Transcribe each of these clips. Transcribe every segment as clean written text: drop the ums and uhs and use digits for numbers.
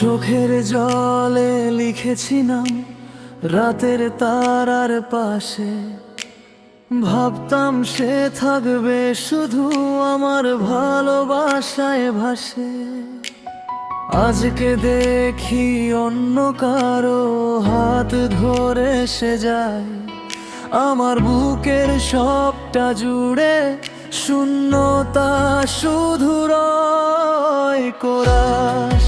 চোখের জলে লিখেছি নাম রাতের তারার পাশে। ভাবতাম সে থাকবে শুধু আমার ভালোবাসায় ভাসে। আজকে দেখি অন্য কারো হাত ধরে সে যায়। আমার বুকের সবটা জুড়ে শূন্যতা শুধু রয় কোরাস।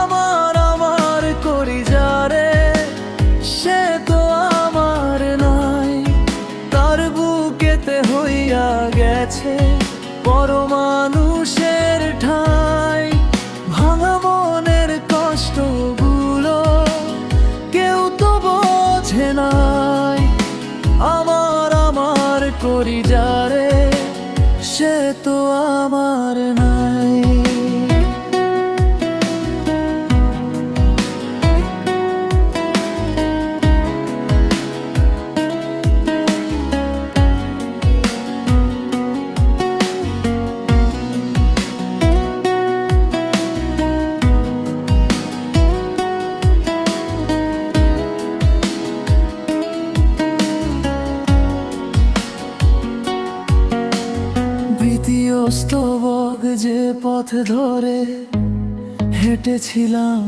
আমার আমার করি যারে সে তো আমার নাই। তার বুকেতে হইয়া গেছে পরমানুষের ঠাঁই। ভাঙা মনের কষ্টগুলো কেউ তো বোঝে নাই। আমার আমার করি যারে সে তো আমার নাই। স্তবক যে পথ ধরে হেঁটেছিলাম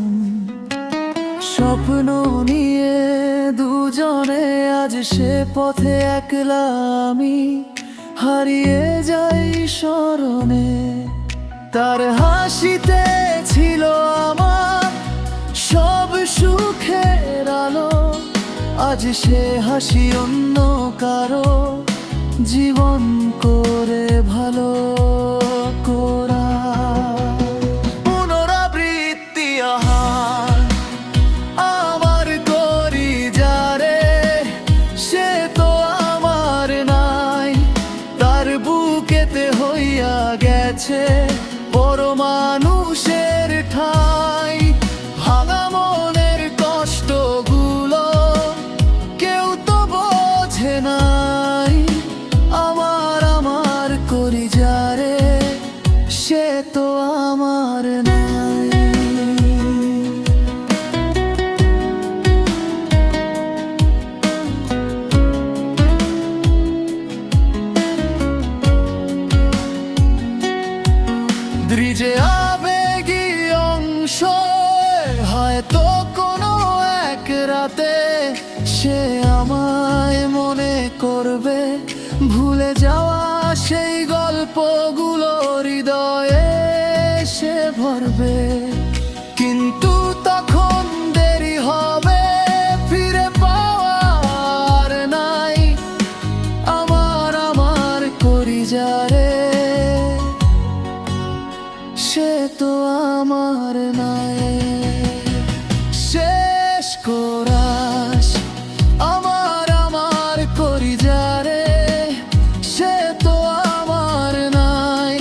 স্বপ্ন নিয়ে দুজনে, আজ সে পথে একলা আমি হারিয়ে যাই স্মরণে। তার হাসিতে ছিল আমার সব সুখের আলো, আজ সে হাসি অন্য কারো জীবন করে ভালো করা। পুনরাবৃত্তি আহার আমার করি যারে সে তো আমার নাই। তার বুকেতে হইয়া গেছে পরমানুষের ঠাঁই। ভাঙা মনের কষ্টগুলো কেউ তো বোঝে নাই। আমার আমার করি যারে সে তো আমার নাই। দ্বিজে আবেগী অংশ হয়তো কোনো এক রাতে সে আমায় মনে করবে। ভুলে যাওয়া সেই গল্পগুলো হৃদয়ে সে ভরবে। কিন্তু তখন দেরি হবে, ফিরে পাওয়ার নাই। আমার আমার করি যারে সে তো আমার নাই। শেষ কোরাস আমার আমার করি যারে সে তো আমার নাই।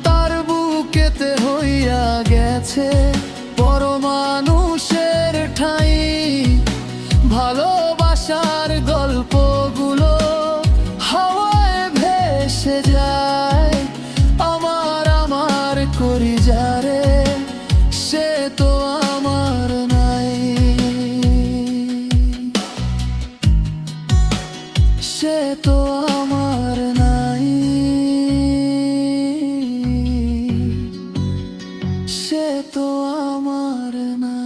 তার বুকেতে হইয়া গেছে পরমানুষের ঠাঁই। ভালোবাসার গল্পগুলো হাওয়ায় ভেসে যায়। আমার আমার করি যারে সে তো আমার নাই। সে তো আমার নাই। সে তো আমার নাই।